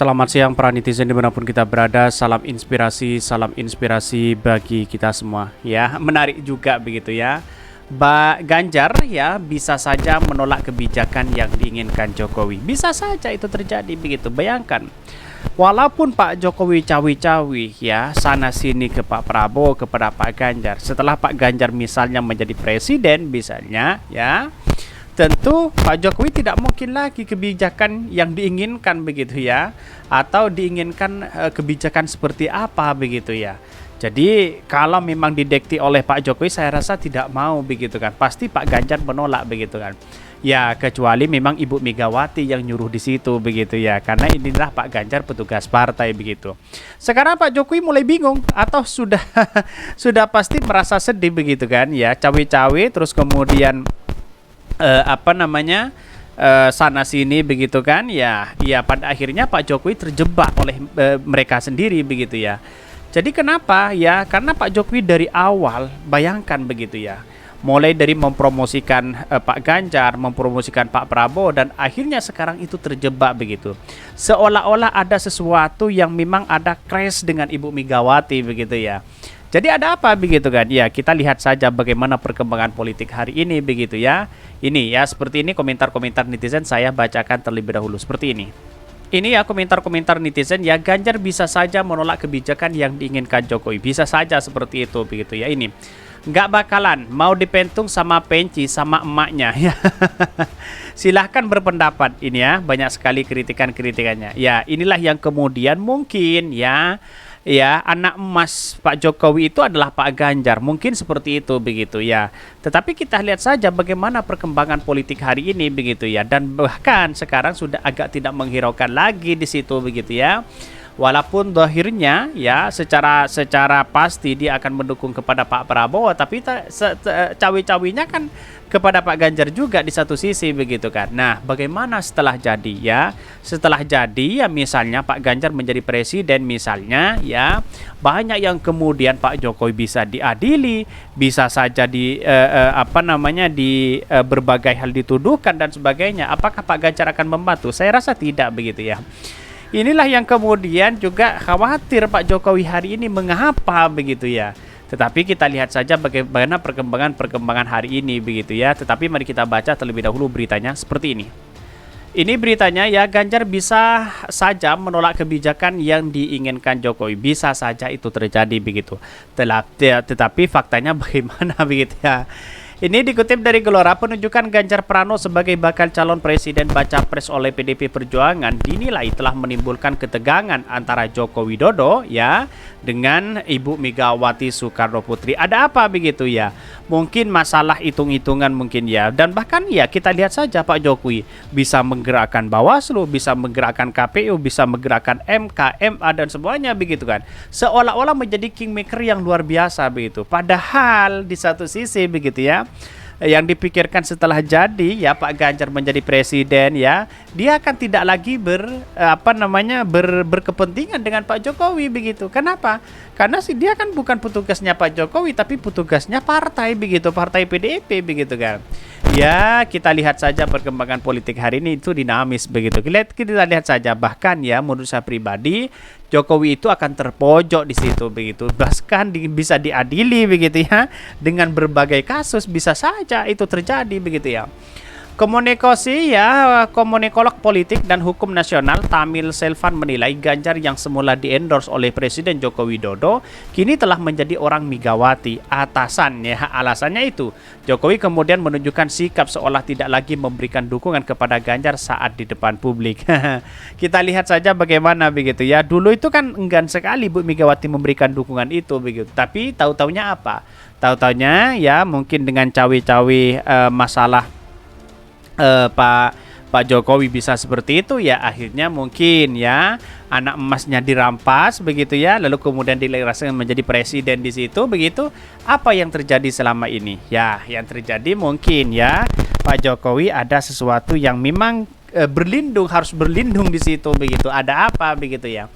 Selamat siang para netizen dimanapun kita berada. Salam inspirasi bagi kita semua. Ya, menarik juga begitu ya. Pak Ganjar ya bisa saja menolak kebijakan yang diinginkan Jokowi. Bisa saja itu terjadi begitu. Bayangkan, walaupun Pak Jokowi cawi-cawi ya sana sini ke Pak Prabowo kepada Pak Ganjar. Setelah Pak Ganjar misalnya menjadi presiden misalnya ya, tentu Pak Jokowi tidak mungkin lagi kebijakan yang diinginkan begitu ya, atau diinginkan kebijakan seperti apa begitu ya. Jadi kalau memang didekti oleh Pak Jokowi, saya rasa tidak mau begitu kan. Pasti Pak Ganjar menolak begitu kan. Ya kecuali memang Ibu Megawati yang nyuruh di situ begitu ya. Karena inilah Pak Ganjar petugas partai begitu. Sekarang Pak Jokowi mulai bingung atau sudah sudah pasti merasa sedih begitu kan ya. Cawe-cawe terus kemudian sana sini begitu kan ya. Ya pada akhirnya Pak Jokowi terjebak oleh mereka sendiri begitu ya. Jadi kenapa ya? Karena Pak Jokowi dari awal bayangkan begitu ya, mulai dari mempromosikan Pak Ganjar, mempromosikan Pak Prabowo, dan akhirnya sekarang itu terjebak begitu. Seolah-olah ada sesuatu yang memang ada crash dengan Ibu Megawati begitu ya. Jadi ada apa begitu kan? Ya kita lihat saja bagaimana perkembangan politik hari ini begitu ya. Ini ya seperti ini komentar-komentar netizen, saya bacakan terlebih dahulu seperti ini. Ini ya komentar-komentar netizen ya, Ganjar bisa saja menolak kebijakan yang diinginkan Jokowi. Bisa saja seperti itu begitu ya. Ini nggak bakalan mau dipentung sama penci sama emaknya ya. Silahkan berpendapat ini ya, banyak sekali kritikannya. Ya inilah yang kemudian mungkin ya anak emas Pak Jokowi itu adalah Pak Ganjar, mungkin seperti itu begitu ya. Tetapi kita lihat saja bagaimana perkembangan politik hari ini begitu ya, dan bahkan sekarang sudah agak tidak menghiraukan lagi di situ begitu ya. Walaupun akhirnya ya secara pasti dia akan mendukung kepada Pak Prabowo, tapi cawe-cawinya kan kepada Pak Ganjar juga di satu sisi begitu kan. Nah, bagaimana setelah jadi ya? Setelah jadi ya misalnya Pak Ganjar menjadi presiden misalnya ya, banyak yang kemudian Pak Jokowi bisa diadili, bisa saja di berbagai hal dituduhkan dan sebagainya. Apakah Pak Ganjar akan membantu? Saya rasa tidak begitu ya. Inilah yang kemudian juga khawatir Pak Jokowi hari ini mengapa begitu ya. Tetapi kita lihat saja bagaimana perkembangan hari ini begitu ya. Tetapi mari kita baca terlebih dahulu beritanya seperti ini. Ini beritanya ya, Ganjar bisa saja menolak kebijakan yang diinginkan Jokowi. Bisa saja itu terjadi begitu. Tetapi faktanya bagaimana begitu ya. Ini dikutip dari Gelora, penunjukan Ganjar Pranowo sebagai bakal calon presiden baca pres oleh PDIP Perjuangan dinilai telah menimbulkan ketegangan antara Joko Widodo ya dengan Ibu Megawati Soekarno Putri. Ada apa begitu ya? Mungkin masalah hitung-hitungan mungkin ya. Dan bahkan ya kita lihat saja Pak Jokowi bisa menggerakkan Bawaslu, bisa menggerakkan KPU, bisa menggerakkan MK, MA dan semuanya begitu kan. Seolah-olah menjadi kingmaker yang luar biasa begitu. Padahal di satu sisi begitu ya, yang dipikirkan setelah jadi ya Pak Ganjar menjadi presiden ya, dia akan tidak lagi berkepentingan dengan Pak Jokowi begitu. Kenapa? Karena dia kan bukan petugasnya Pak Jokowi, tapi petugasnya partai begitu, partai PDIP begitu kan. Ya kita lihat saja perkembangan politik hari ini itu dinamis begitu. Kita lihat saja, bahkan ya menurut saya pribadi Jokowi itu akan terpojok di situ begitu. Bahkan bisa diadili begitu ya, dengan berbagai kasus bisa saja itu terjadi begitu ya. Komunikolog politik dan hukum nasional Tamil Selvan menilai Ganjar yang semula diendorse oleh Presiden Joko Widodo kini telah menjadi orang Megawati atasan ya. Alasannya itu Jokowi kemudian menunjukkan sikap seolah tidak lagi memberikan dukungan kepada Ganjar saat di depan publik. Kita lihat saja bagaimana begitu ya. Dulu itu kan enggan sekali Bu Megawati memberikan dukungan itu begitu. Tapi tahu-taunya apa? Tahu-taunya ya mungkin dengan cawe-cawe masalah Pak Jokowi bisa seperti itu ya, akhirnya mungkin ya anak emasnya dirampas begitu ya, lalu kemudian dilegaskan menjadi presiden di situ begitu. Apa yang terjadi selama ini? Ya, yang terjadi mungkin ya Pak Jokowi ada sesuatu yang memang harus berlindung di situ begitu. Ada apa begitu ya?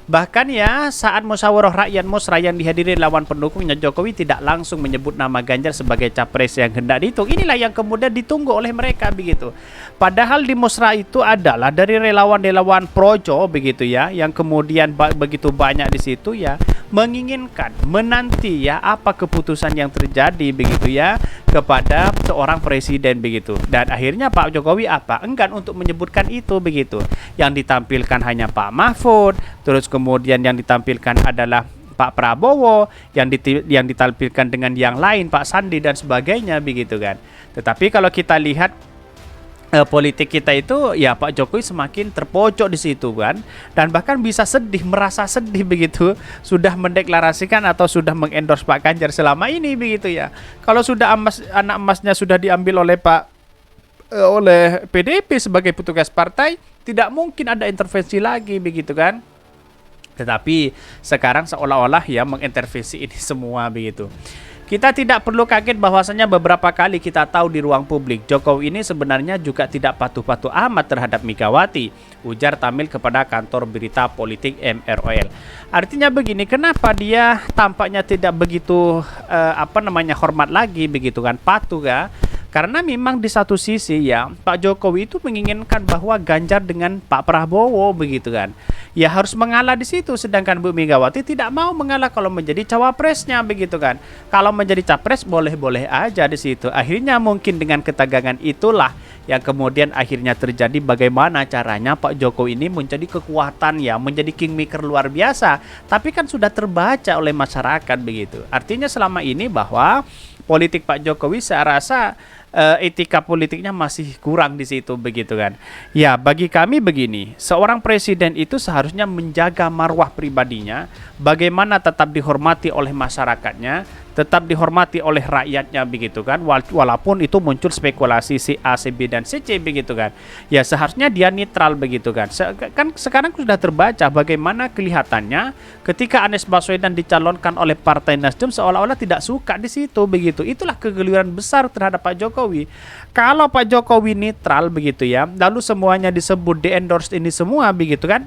Bahkan ya saat musyawarah rakyat Musra yang dihadiri lawan pendukungnya, Jokowi tidak langsung menyebut nama Ganjar sebagai capres yang hendak dihitung. Inilah yang kemudian ditunggu oleh mereka begitu. Padahal di Musra itu adalah dari relawan-relawan projo begitu ya, yang kemudian begitu banyak di situ ya, menginginkan menanti ya apa keputusan yang terjadi begitu ya kepada seorang presiden begitu. Dan akhirnya Pak Jokowi enggan untuk menyebutkan itu begitu. Yang ditampilkan hanya Pak Mahfud, terus kemudian yang ditampilkan adalah Pak Prabowo, yang ditampilkan dengan yang lain Pak Sandi dan sebagainya begitu kan. Tetapi kalau kita lihat politik kita itu ya Pak Jokowi semakin terpojok di situ kan, dan bahkan bisa merasa sedih begitu sudah mendeklarasikan atau sudah mengendorse Pak Ganjar selama ini begitu ya. Kalau sudah anak emasnya sudah diambil oleh oleh PDIP sebagai petugas partai, tidak mungkin ada intervensi lagi begitu kan. Tetapi sekarang seolah-olah ya mengintervensi ini semua begitu. Kita tidak perlu kaget bahwasanya beberapa kali kita tahu di ruang publik Jokowi ini sebenarnya juga tidak patuh-patuh amat terhadap Megawati, ujar Tamil kepada kantor berita politik MROL. Artinya begini, kenapa dia tampaknya tidak begitu hormat lagi begitu kan, patuh ya? Karena memang di satu sisi ya Pak Jokowi itu menginginkan bahwa Ganjar dengan Pak Prabowo begitu kan, ya harus mengalah di situ, sedangkan Bu Megawati tidak mau mengalah kalau menjadi cawapresnya begitu kan. Kalau menjadi capres boleh-boleh aja di situ. Akhirnya mungkin dengan ketegangan itulah yang kemudian akhirnya terjadi bagaimana caranya Pak Jokowi ini menjadi kekuatan ya, menjadi kingmaker luar biasa. Tapi kan sudah terbaca oleh masyarakat begitu. Artinya selama ini bahwa politik Pak Jokowi saya rasa etika politiknya masih kurang di situ begitu kan. Ya, bagi kami begini, seorang presiden itu seharusnya menjaga marwah pribadinya, bagaimana tetap dihormati oleh masyarakatnya, tetap dihormati oleh rakyatnya begitu kan, walaupun itu muncul spekulasi si A, si B dan si C begitu kan. Ya seharusnya dia netral begitu kan. Kan sekarang sudah terbaca bagaimana kelihatannya ketika Anies Baswedan dicalonkan oleh Partai Nasdem seolah-olah tidak suka di situ begitu. Itulah kegeliran besar terhadap Pak Jokowi. Kalau Pak Jokowi netral begitu ya, lalu semuanya disebut di-endorse ini semua begitu kan,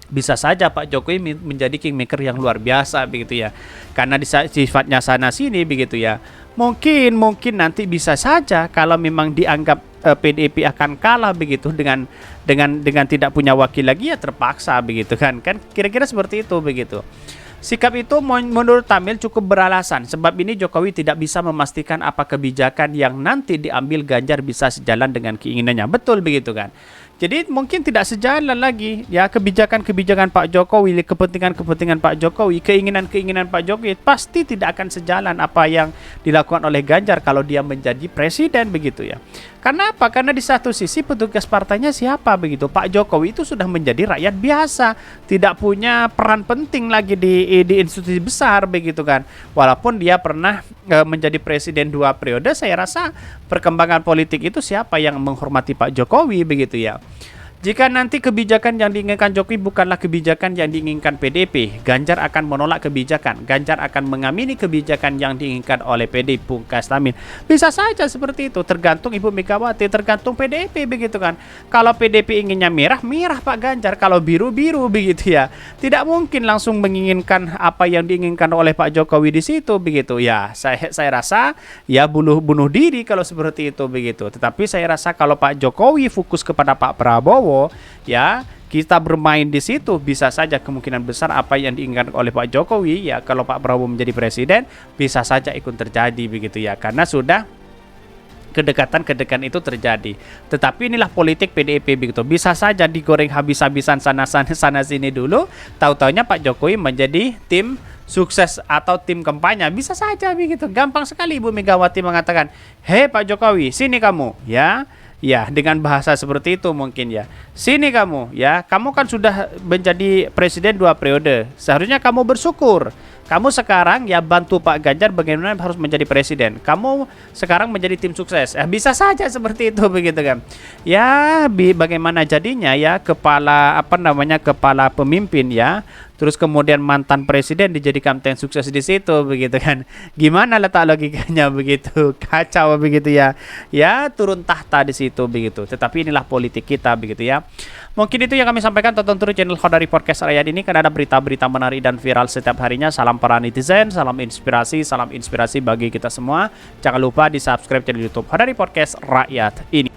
bisa saja Pak Jokowi menjadi kingmaker yang luar biasa begitu ya, karena sifatnya sana sini begitu ya. Mungkin nanti bisa saja kalau memang dianggap PDIP akan kalah begitu dengan tidak punya wakil lagi, ya terpaksa begitu kan kira-kira seperti itu begitu. Sikap itu menurut Tamil cukup beralasan, sebab ini Jokowi tidak bisa memastikan apa kebijakan yang nanti diambil Ganjar bisa sejalan dengan keinginannya. Betul begitu kan. Jadi mungkin tidak sejalan lagi ya kebijakan-kebijakan Pak Jokowi, kepentingan-kepentingan Pak Jokowi, keinginan-keinginan Pak Jokowi pasti tidak akan sejalan apa yang dilakukan oleh Ganjar kalau dia menjadi presiden begitu ya. Karena apa? Karena di satu sisi petugas partainya siapa begitu? Pak Jokowi itu sudah menjadi rakyat biasa, tidak punya peran penting lagi di institusi besar begitu kan. Walaupun dia pernah menjadi presiden 2 periode, saya rasa perkembangan politik itu siapa yang menghormati Pak Jokowi begitu ya. Jika nanti kebijakan yang diinginkan Jokowi bukanlah kebijakan yang diinginkan PDIP, Ganjar akan menolak kebijakan. Ganjar akan mengamini kebijakan yang diinginkan oleh PDIP, Pungkas Tamil. Bisa saja seperti itu, tergantung Ibu Megawati, tergantung PDIP begitu kan. Kalau PDIP inginnya merah Pak Ganjar, kalau biru begitu ya. Tidak mungkin langsung menginginkan apa yang diinginkan oleh Pak Jokowi di situ begitu ya. Saya rasa ya bunuh diri kalau seperti itu begitu. Tetapi saya rasa kalau Pak Jokowi fokus kepada Pak Prabowo, ya kita bermain di situ, bisa saja kemungkinan besar apa yang diinginkan oleh Pak Jokowi ya kalau Pak Prabowo menjadi presiden bisa saja ikut terjadi begitu ya, karena sudah kedekatan itu terjadi. Tetapi inilah politik PDIP begitu, bisa saja digoreng habis-habisan sana sini dulu, tahu-taunya Pak Jokowi menjadi tim sukses atau tim kampanye, bisa saja begitu. Gampang sekali Ibu Megawati mengatakan, "Hei Pak Jokowi, sini kamu," ya dengan bahasa seperti itu mungkin ya. "Sini kamu ya, kamu kan sudah menjadi presiden 2 periode. Seharusnya kamu bersyukur. Kamu sekarang ya bantu Pak Ganjar bagaimana harus menjadi presiden. Kamu sekarang menjadi tim sukses. Bisa saja seperti itu begitu kan. Ya, bagaimana jadinya ya kepala kepala pemimpin ya. Terus kemudian mantan presiden dijadikan tim sukses di situ begitu kan. Gimana letak logikanya begitu? Kacau begitu ya. Ya, turun tahta di situ begitu. Tetapi inilah politik kita begitu ya. Mungkin itu yang kami sampaikan. Tonton terus channel Khodari Podcast Rakyat ini karena ada berita-berita menarik dan viral setiap harinya. Salam para netizen, salam inspirasi bagi kita semua. Jangan lupa di subscribe channel YouTube Khodari Podcast Rakyat ini.